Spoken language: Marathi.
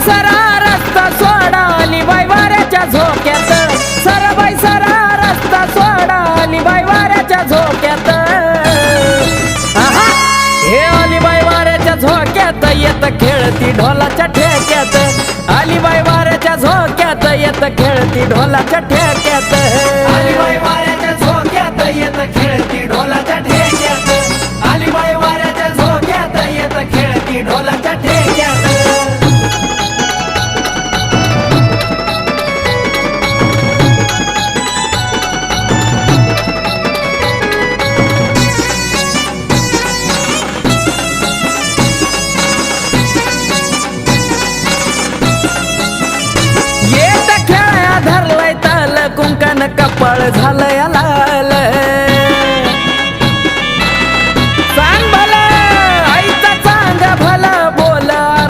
सरा रस्ता सोडा आली बाई वाऱ्याच्या झोक्यात सरबाई सरा रस्ता सोडा आली बाई वाऱ्याच्या झोक्यात हे आली बाई वाऱ्याच्या झोक्यात येत खेळती ढोलाच्या ठेक्यात आली बाई वाऱ्याच्या झोक्यात येत खेळती ढोलाच्या ठेक्यात आली बाई वाऱ्याच्या झोक्यात येत खेळती ढोलाच्या ठेक्यात आली बाई वाऱ्याच्या झोक्यात येत खेळती ढोलाच्या ठेक्यात येत खेळ्या धरलाय ताल कुंकन कपाळ झालंय